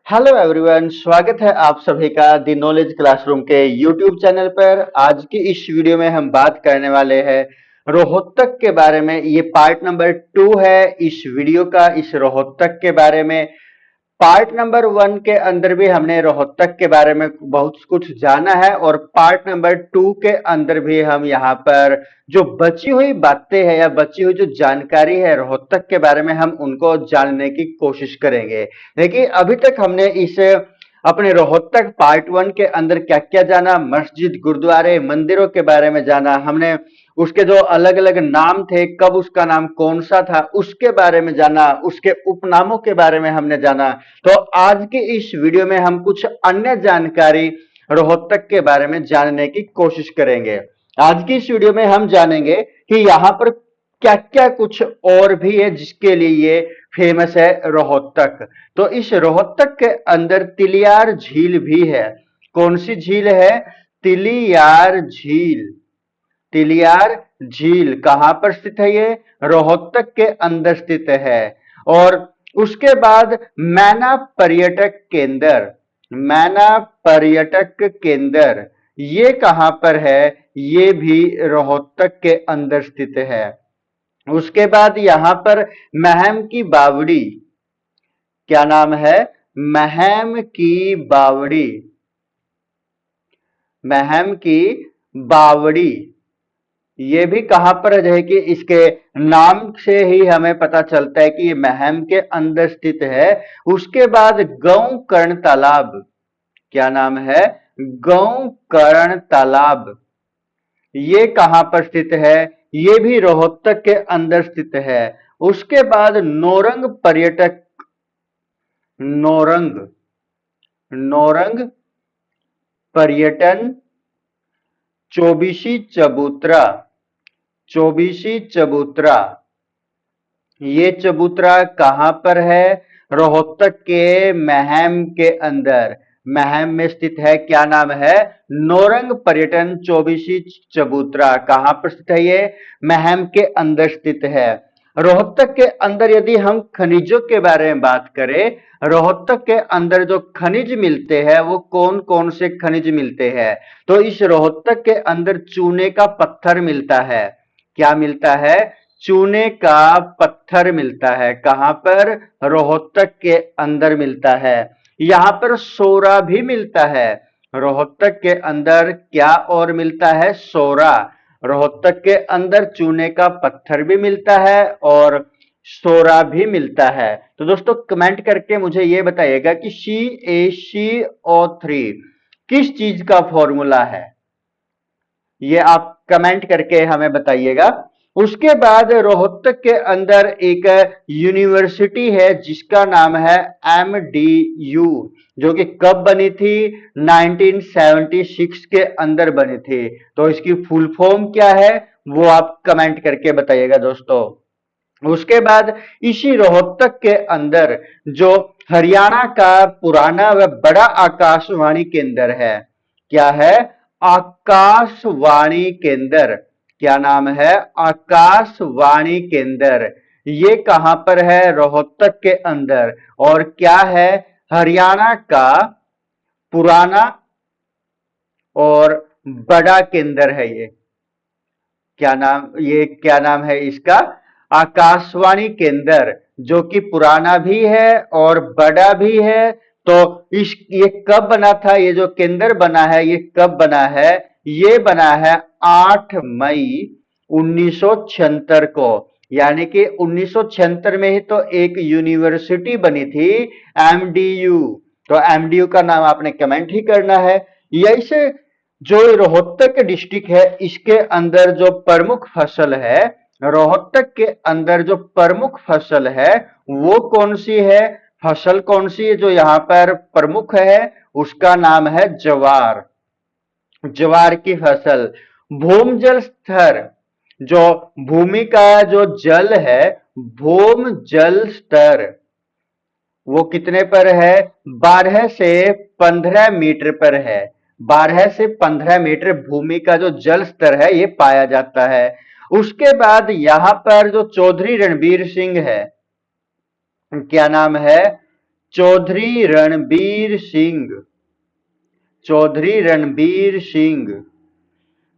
Hello everyone, स्वागत है आप सभी का दी नॉलेज क्लासरूम के यूट्यूब चैनल पर। आज की इस वीडियो में हम बात करने वाले हैं रोहतक के बारे में। ये पार्ट नंबर 2 है इस वीडियो का, इस रोहतक के बारे में। पार्ट नंबर 1 के अंदर भी हमने रोहतक के बारे में बहुत कुछ जाना है और पार्ट नंबर 2 के अंदर भी हम यहाँ पर जो बची हुई बातें हैं या बची हुई जो जानकारी है रोहतक के बारे में हम उनको जानने की कोशिश करेंगे। देखिए, अभी तक हमने इस अपने रोहतक पार्ट 1 के अंदर क्या क्या जाना, मस्जिद, गुरुद्वारे, मंदिरों के बारे में जाना हमने, उसके जो अलग अलग नाम थे, कब उसका नाम कौन सा था उसके बारे में जाना, उसके उपनामों के बारे में हमने जाना। तो आज की इस वीडियो में हम कुछ अन्य जानकारी रोहतक के बारे में जानने की कोशिश करेंगे। आज की इस वीडियो में हम जानेंगे कि यहाँ पर क्या क्या कुछ और भी है जिसके लिए ये फेमस है रोहतक। तो इस रोहतक के अंदर तिलियार झील भी है। कौन सी झील है? तिलियार झील। तिलियार झील कहां पर स्थित है? ये रोहतक के अंदर स्थित है। और उसके बाद मैना पर्यटक केंद्र, मैना पर्यटक केंद्र ये कहां पर है? ये भी रोहतक के अंदर स्थित है। उसके बाद यहां पर महम की बावड़ी, क्या नाम है? महम की बावड़ी, महम की बावड़ी ये भी कहां पर है कि इसके नाम से ही हमें पता चलता है कि ये महम के अंदर स्थित है। उसके बाद गौ कर्ण तालाब, क्या नाम है? गौ कर्ण तालाब ये कहां पर स्थित है? ये भी रोहतक के अंदर स्थित है। उसके बाद नौरंग पर्यटक, नौरंग, नौरंग पर्यटन, चौबीसी चबूतरा, चौबीसी चबूतरा ये चबूतरा कहां पर है? रोहतक के महम के अंदर, महम में स्थित है। क्या नाम है? नौरंग पर्यटन चौबीसी चबूतरा कहां पर स्थित है? ये महम के अंदर स्थित है। रोहतक के अंदर यदि हम खनिजों के बारे में बात करें, रोहतक के अंदर जो खनिज मिलते हैं वो कौन कौन से खनिज मिलते हैं? तो इस रोहतक के अंदर चूने का पत्थर मिलता है। क्या मिलता है? चूने का पत्थर मिलता है। कहां पर? रोहतक के अंदर मिलता है। यहां पर सोरा भी मिलता है। रोहतक के अंदर क्या और मिलता है? सोरा। रोहतक के अंदर चूने का पत्थर भी मिलता है और सोरा भी मिलता है। तो दोस्तों कमेंट करके मुझे यह बताइएगा कि CaCO3 किस चीज का फॉर्मूला है? ये आप कमेंट करके हमें बताइएगा। उसके बाद रोहतक के अंदर एक यूनिवर्सिटी है जिसका नाम है MDU, जो कि कब बनी थी? 1976 के अंदर बनी थी। तो इसकी फुल फॉर्म क्या है वो आप कमेंट करके बताइएगा दोस्तों। उसके बाद इसी रोहतक के अंदर जो हरियाणा का पुराना व बड़ा आकाशवाणी केंद्र है, क्या है? आकाशवाणी केंद्र। क्या नाम है? आकाशवाणी केंद्र ये कहां पर है? रोहतक के अंदर। और क्या है? हरियाणा का पुराना और बड़ा केंद्र है ये। क्या नाम, ये क्या नाम है इसका? आकाशवाणी केंद्र, जो कि पुराना भी है और बड़ा भी है। तो ये कब बना था? ये जो केंद्र बना है ये कब बना है? ये बना है 8 मई 1976 को। यानी कि 1976 में ही तो एक यूनिवर्सिटी बनी थी, MDU। तो MDU का नाम आपने कमेंट ही करना है। यही से जो रोहतक डिस्ट्रिक्ट है इसके अंदर जो प्रमुख फसल है, रोहतक के अंदर जो प्रमुख फसल है वो कौन सी है? फसल कौन सी है जो यहाँ पर प्रमुख है? उसका नाम है ज्वार। ज्वार की फसल। भूमजल स्तर, जो भूमि का जो जल है, भूम जल स्तर वो कितने पर है? 12 से 15 मीटर पर है। 12 से 15 मीटर भूमि का जो जल स्तर है ये पाया जाता है। उसके बाद यहां पर जो चौधरी रणबीर सिंह है, क्या नाम है? चौधरी रणबीर सिंह, चौधरी रणबीर सिंह,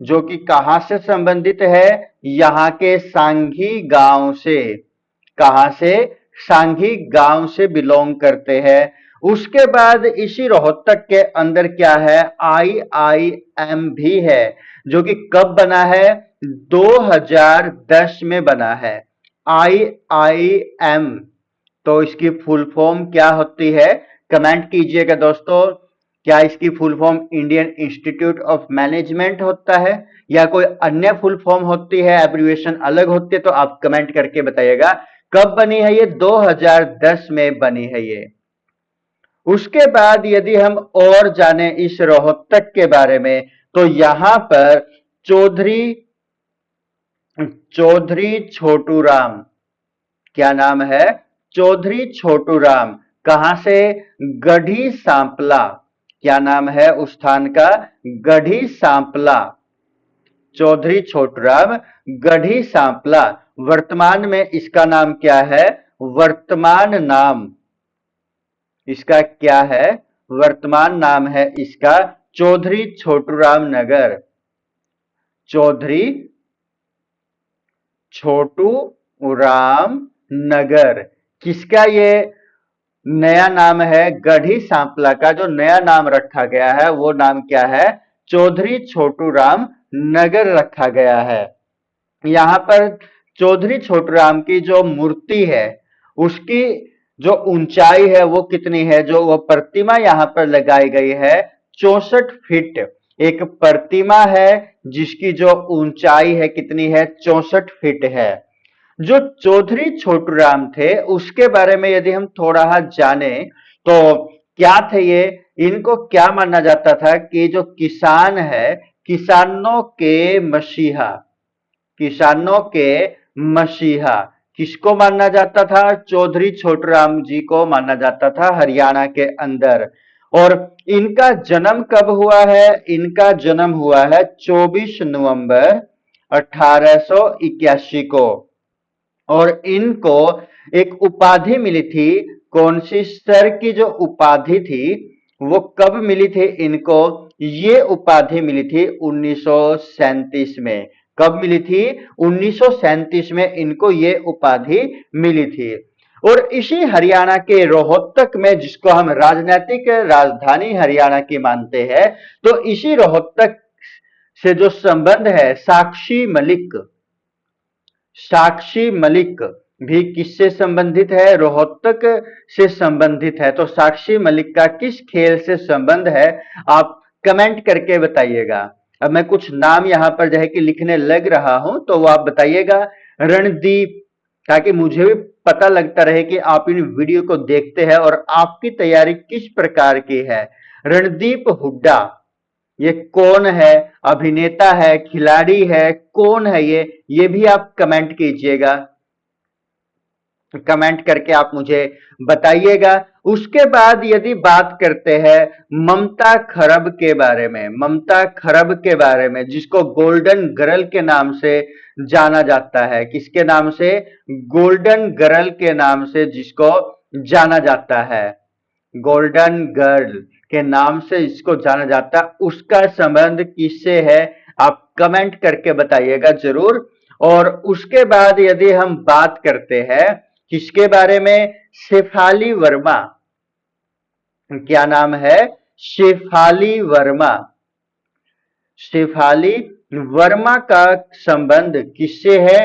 जो कि कहां से संबंधित है, यहां के सांघी गांव से। कहां से? सांघी गांव से बिलोंग करते हैं। उसके बाद इसी रोहतक के अंदर क्या है, आईआईएम भी है, जो कि कब बना है, 2010 में बना है आईआईएम। तो इसकी फुल फॉर्म क्या होती है, कमेंट कीजिएगा दोस्तों। क्या इसकी full form Indian institute of management होता है या कोई अन्य फुल फॉर्म होती है, एब्रिविएशन अलग होती है? तो आप कमेंट करके बताइएगा। कब बनी है ये? 2010 में बनी है ये। उसके बाद यदि हम और जाने इस रोहतक के बारे में, तो यहां पर चौधरी चौधरी छोटूराम, क्या नाम है, चौधरी छोटूराम, कहां से, गढ़ी सांपला। क्या नाम है उस स्थान का, गढ़ी सांपला। चौधरी छोटूराम, गढ़ी सांपला। वर्तमान में इसका नाम क्या है, वर्तमान नाम इसका क्या है, वर्तमान नाम है इसका चौधरी छोटूराम नगर। चौधरी छोटू राम नगर, किसका ये नया नाम है, गढ़ी सांपला का जो नया नाम रखा गया है वो नाम क्या है, चौधरी छोटूराम नगर रखा गया है। यहां पर चौधरी छोटूराम की जो मूर्ति है उसकी जो ऊंचाई है वो कितनी है, जो वो प्रतिमा यहां पर लगाई गई है 64 फीट। एक प्रतिमा है जिसकी जो ऊंचाई है कितनी है, 64 फीट है। जो चौधरी छोटूराम थे उसके बारे में यदि हम थोड़ा जाने तो क्या थे ये, इनको क्या माना जाता था कि जो किसान है, किसानों के मसीहा, किसानों के मसीहा किसको माना जाता था, चौधरी छोटूराम जी को माना जाता था हरियाणा के अंदर। और इनका जन्म कब हुआ है, इनका जन्म हुआ है 24 नवंबर 1881 को। और इनको एक उपाधि मिली थी, कौन सी, सर की जो उपाधि थी वो कब मिली थी इनको, ये उपाधि मिली थी 1937 में। कब मिली थी, 1937 में इनको ये उपाधि मिली थी। और इसी हरियाणा के रोहतक में, जिसको हम राजनीतिक राजधानी हरियाणा की मानते हैं, तो इसी रोहतक से जो संबंध है, साक्षी मलिक, साक्षी मलिक भी किससे संबंधित है, रोहतक से संबंधित है। तो साक्षी मलिक का किस खेल से संबंध है, आप कमेंट करके बताइएगा। अब मैं कुछ नाम यहां पर जो है कि लिखने लग रहा हूं, तो वो आप बताइएगा। रणदीप, ताकि मुझे भी पता लगता रहे कि आप इन वीडियो को देखते हैं और आपकी तैयारी किस प्रकार की है। रणदीप हुड्डा, ये कौन है, अभिनेता है, खिलाड़ी है, कौन है ये भी आप कमेंट कीजिएगा। कमेंट करके आप मुझे बताइएगा। उसके बाद यदि बात करते हैं ममता खरब के बारे में, ममता खरब के बारे में, जिसको गोल्डन गर्ल के नाम से जाना जाता है, किसके नाम से, गोल्डन गर्ल के नाम से जिसको जाना जाता है, गोल्डन गर्ल के नाम से इसको जाना जाता है, उसका संबंध किससे है, आप कमेंट करके बताइएगा जरूर। और उसके बाद यदि हम बात करते हैं किसके बारे में, शेफाली वर्मा, क्या नाम है, शेफाली वर्मा। शेफाली वर्मा का संबंध किससे है,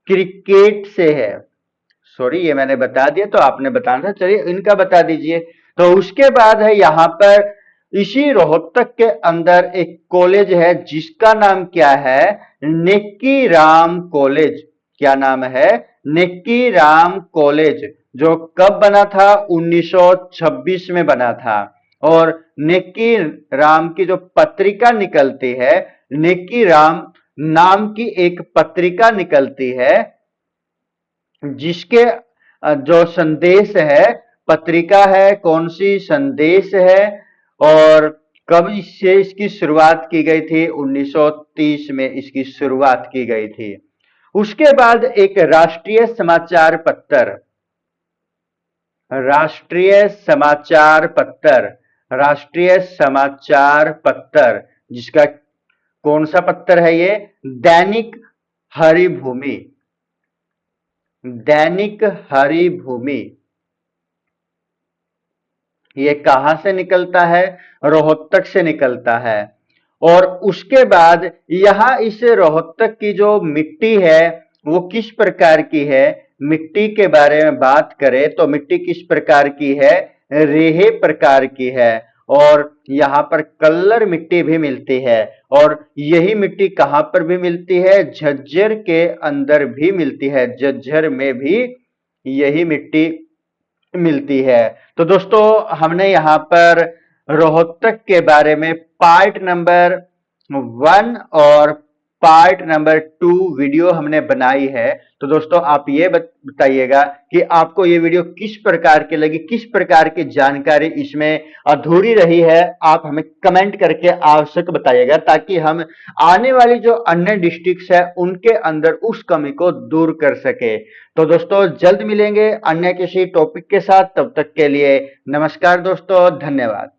क्रिकेट से है। सॉरी, ये मैंने बता दिया तो आपने बताना था, चलिए इनका बता दीजिए। तो उसके बाद है यहां पर इसी रोहतक के अंदर एक कॉलेज है जिसका नाम क्या है, नेक्की राम कॉलेज। क्या नाम है, नेक्की राम कॉलेज, जो कब बना था, 1926 में बना था। और नेक्की राम की जो पत्रिका निकलती है, नेक्की राम नाम की एक पत्रिका निकलती है, जिसके जो संदेश है, पत्रिका है कौन सी, संदेश है। और कब इससे इसकी शुरुआत की गई थी, 1930 में इसकी शुरुआत की गई थी। उसके बाद एक राष्ट्रीय समाचार पत्र, राष्ट्रीय समाचार पत्र, राष्ट्रीय समाचार पत्र, जिसका कौन सा पत्र है ये? दैनिक हरिभूमि, दैनिक हरिभूमि। ये कहां से निकलता है? रोहतक से निकलता है। और उसके बाद यहां इस रोहतक की जो मिट्टी है वो किस प्रकार की है? मिट्टी के बारे में बात करें तो मिट्टी किस प्रकार की है? रेहे प्रकार की है। और यहाँ पर कल्लर मिट्टी भी मिलती है। और यही मिट्टी कहां पर भी मिलती है? झज्जर के अंदर भी मिलती है, झज्जर में भी यही मिट्टी मिलती है। तो दोस्तों हमने यहाँ पर रोहतक के बारे में पार्ट नंबर 1 और पार्ट नंबर 2 वीडियो हमने बनाई है। तो दोस्तों आप ये बताइएगा कि आपको ये वीडियो किस प्रकार की लगी, किस प्रकार की जानकारी इसमें अधूरी रही है, आप हमें कमेंट करके आवश्यक बताइएगा, ताकि हम आने वाली जो अन्य डिस्ट्रिक्ट्स है उनके अंदर उस कमी को दूर कर सके। तो दोस्तों जल्द मिलेंगे अन्य किसी टॉपिक के साथ, तब तक के लिए नमस्कार दोस्तों, धन्यवाद।